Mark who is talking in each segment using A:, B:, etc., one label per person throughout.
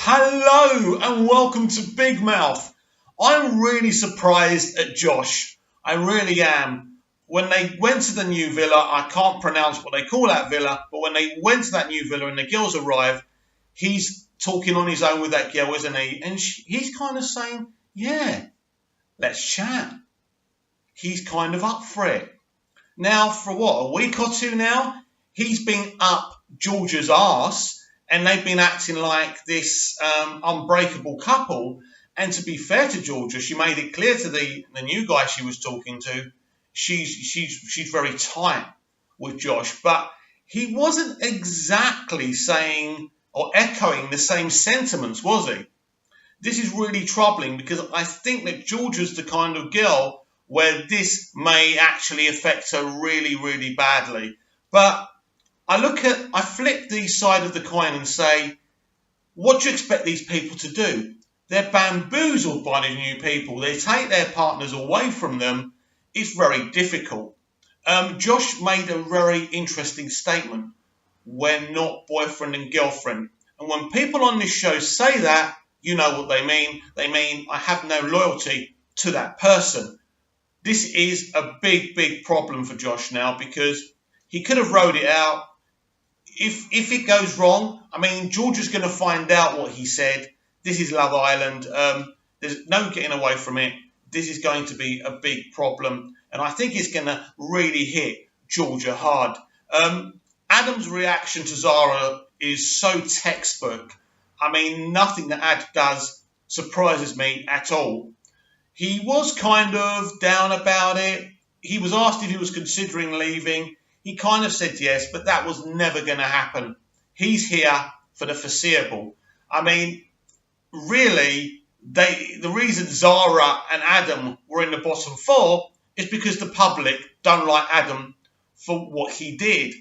A: Hello and welcome to Big Mouth. I'm really surprised at Josh. I really am. When they went to the new villa, I can't pronounce what they call that villa, but when they went to that new villa and the girls arrived, he's talking on his own with that girl, isn't he? And he's kind of saying, yeah, let's chat. He's kind of up for it. Now, for what, a week or two now, he's been up Georgia's arse, and they've been acting like this unbreakable couple. And to be fair to Georgia, she made it clear to the new guy she was talking to, she's very tight with Josh. But he wasn't exactly saying or echoing the same sentiments, was he? This is really troubling because I think that Georgia's the kind of girl where this may actually affect her really, really badly. But I flip the side of the coin and say, what do you expect these people to do? They're bamboozled by the new people. They take their partners away from them. It's very difficult. Josh made a very interesting statement. We're not boyfriend and girlfriend. And when people on this show say that, you know what they mean. They mean, I have no loyalty to that person. This is a big, big problem for Josh now because he could have rode it out. If it goes wrong, I mean, Georgia's going to find out what he said. This is Love Island. There's no getting away from it. This is going to be a big problem. And I think it's going to really hit Georgia hard. Adam's reaction to Zara is so textbook. I mean, nothing that Ad does surprises me at all. He was kind of down about it. He was asked if he was considering leaving. He kind of said yes, but that was never going to happen. He's here for the foreseeable. I mean, really, the reason Zara and Adam were in the bottom four is because the public don't like Adam for what he did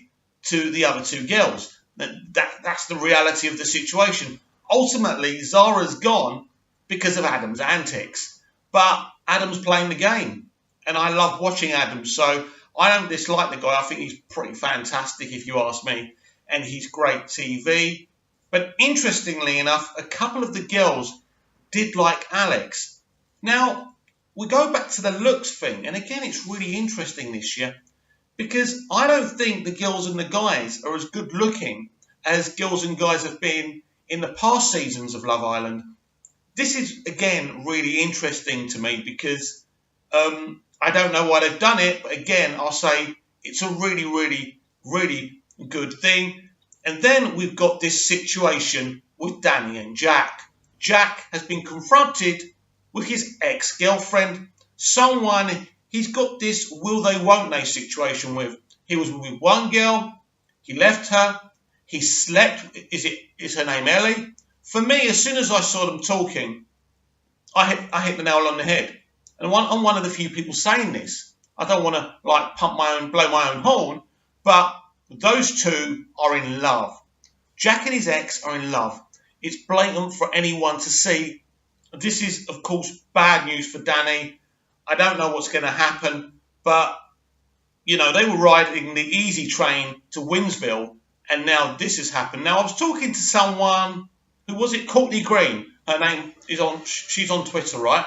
A: to the other two girls. That's the reality of the situation. Ultimately, Zara's gone because of Adam's antics. But Adam's playing the game, and I love watching Adam, so I don't dislike the guy. I think he's pretty fantastic, if you ask me, and he's great TV. But interestingly enough, a couple of the girls did like Alex. Now, we go back to the looks thing, and again, it's really interesting this year, because I don't think the girls and the guys are as good looking as girls and guys have been in the past seasons of Love Island. This is, again, really interesting to me because I don't know why they've done it, but again, I'll say it's a really, really, really good thing. And then we've got this situation with Danny and Jack. Jack has been confronted with his ex-girlfriend, someone he's got this will they, won't they situation with. He was with one girl, he left her, he slept, is her name Ellie? For me, as soon as I saw them talking, I hit the nail on the head. And I'm one of the few people saying this. I don't want to blow my own horn, but those two are in love. Jack and his ex are in love. It's blatant for anyone to see. This is, of course, bad news for Danny. I don't know what's going to happen, but, you know, they were riding the easy train to Winsville, and now this has happened. Now, I was talking to someone, who was it? Courtney Green. Her name she's on Twitter, right?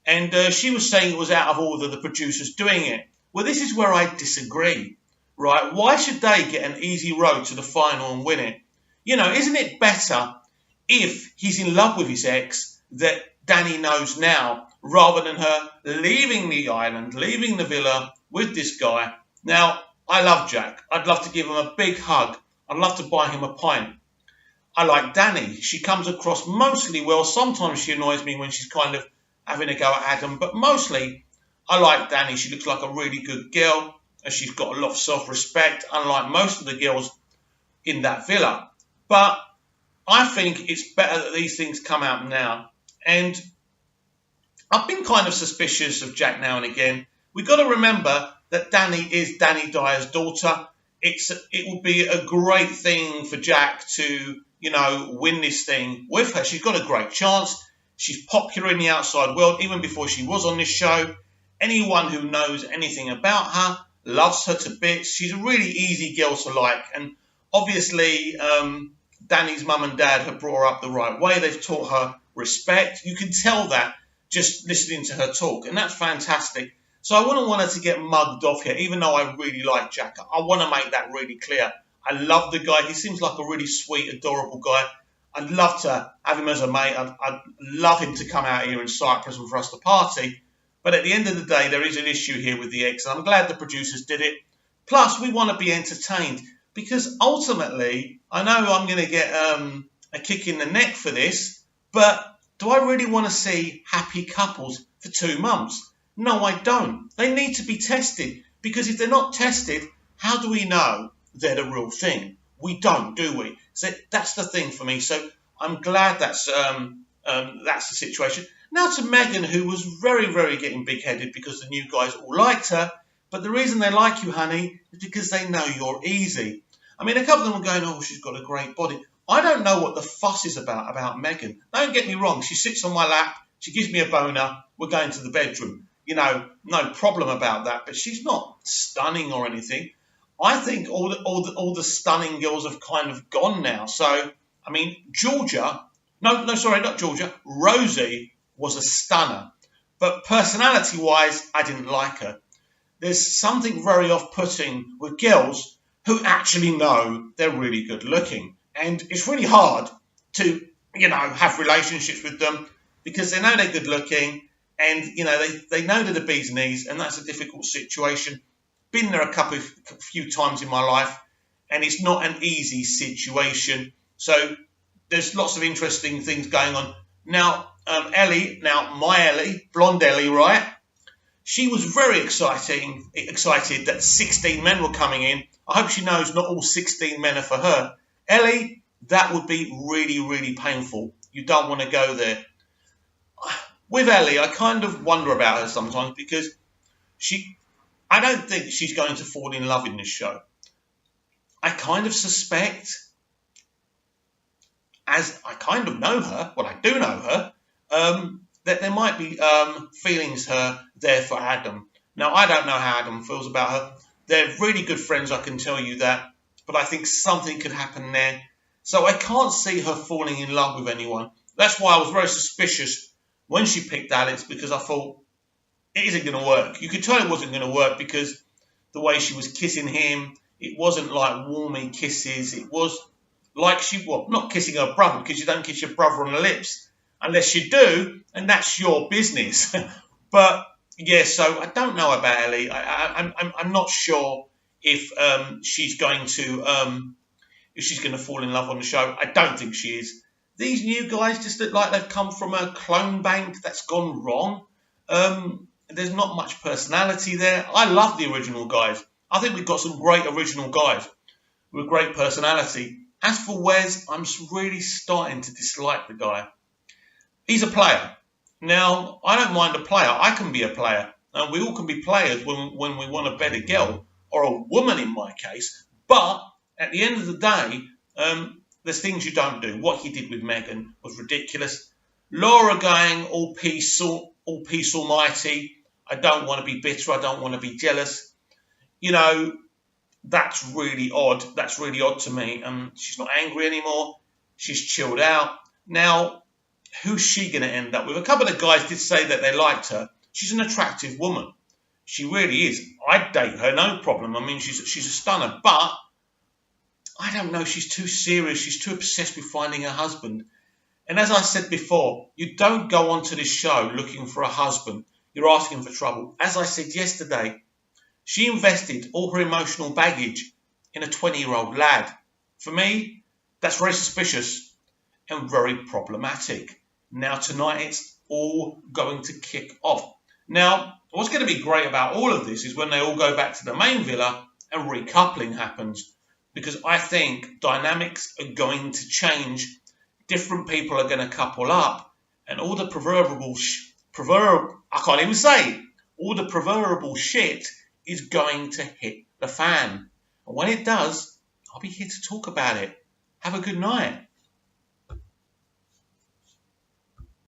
A: And she was saying it was out of order, the producers doing it. Well, this is where I disagree, right? Why should they get an easy road to the final and win it? You know, isn't it better if he's in love with his ex that Danny knows now, rather than her leaving the island, leaving the villa with this guy? Now, I love Jack. I'd love to give him a big hug. I'd love to buy him a pint. I like Danny. She comes across mostly well. Sometimes she annoys me when she's kind of having a go at Adam, but mostly I like Danny. She looks like a really good girl, and she's got a lot of self-respect, unlike most of the girls in that villa. But I think it's better that these things come out now. And I've been kind of suspicious of Jack now and again. We've got to remember that Danny is Danny Dyer's daughter. It would be a great thing for Jack to, you know, win this thing with her. She's got a great chance. She's popular in the outside world, even before she was on this show. Anyone who knows anything about her loves her to bits. She's a really easy girl to like. And obviously, Danny's mum and dad have brought her up the right way. They've taught her respect. You can tell that just listening to her talk, and that's fantastic. So I wouldn't want her to get mugged off here, even though I really like Jack. I want to make that really clear. I love the guy. He seems like a really sweet, adorable guy. I'd love to have him as a mate. I'd love him to come out here in Cyprus and for us to party. But at the end of the day, there is an issue here with the ex, and I'm glad the producers did it. Plus, we want to be entertained, because ultimately, I know I'm going to get a kick in the neck for this, but do I really want to see happy couples for 2 months? No, I don't. They need to be tested, because if they're not tested, how do we know they're the real thing? We don't, do we? So that's the thing for me. So I'm glad that's the situation. Now to Megan, who was very, very getting big-headed because the new guys all liked her. But the reason they like you, honey, is because they know you're easy. I mean, a couple of them are going, oh, she's got a great body. I don't know what the fuss is about Megan. Don't get me wrong. She sits on my lap. She gives me a boner. We're going to the bedroom. You know, no problem about that. But she's not stunning or anything. I think all the stunning girls have kind of gone now. So, I mean, Rosie was a stunner. But personality-wise, I didn't like her. There's something very off-putting with girls who actually know they're really good looking. And it's really hard to, have relationships with them because they know they're good looking and, they know they're the bee's knees, and that's a difficult situation. Been there a few times in my life, and it's not an easy situation. So there's lots of interesting things going on. Now, my Ellie, blonde Ellie, right? She was very excited that 16 men were coming in. I hope she knows not all 16 men are for her. Ellie, that would be really, really painful. You don't want to go there. With Ellie, I kind of wonder about her sometimes because I don't think she's going to fall in love in this show. I kind of suspect, as I kind of know her, well, I do know her, that there might be feelings there for Adam. Now, I don't know how Adam feels about her. They're really good friends, I can tell you that. But I think something could happen there. So I can't see her falling in love with anyone. That's why I was very suspicious when she picked Alex, because I thought, it isn't going to work. You could tell it wasn't going to work because the way she was kissing him, it wasn't like warmy kisses. It was like not kissing her brother, because you don't kiss your brother on the lips unless you do, and that's your business. But yeah, so I don't know about Ellie. I'm not sure if she's going to fall in love on the show. I don't think she is. These new guys just look like they've come from a clone bank that's gone wrong. There's not much personality there. I love the original guys. I think we've got some great original guys with great personality. As for Wes, I'm really starting to dislike the guy. He's a player. Now, I don't mind a player. I can be a player. And we all can be players when we want a better girl, or a woman in my case. But at the end of the day, there's things you don't do. What he did with Megan was ridiculous. Laura going all peace almighty. I don't want to be bitter. I don't want to be jealous. That's really odd. That's really odd to me. She's not angry anymore. She's chilled out. Now, who's she going to end up with? A couple of guys did say that they liked her. She's an attractive woman. She really is. I'd date her, no problem. I mean, she's a stunner. But I don't know. She's too serious. She's too obsessed with finding a husband. And as I said before, you don't go onto this show looking for a husband. You're asking for trouble. As I said yesterday, she invested all her emotional baggage in a 20-year-old lad. For me, that's very suspicious and very problematic. Now, tonight, it's all going to kick off. Now, what's going to be great about all of this is when they all go back to the main villa and recoupling happens. Because I think dynamics are going to change. Different people are going to couple up. And all the all the proverbial shit is going to hit the fan. And when it does, I'll be here to talk about it. Have a good night.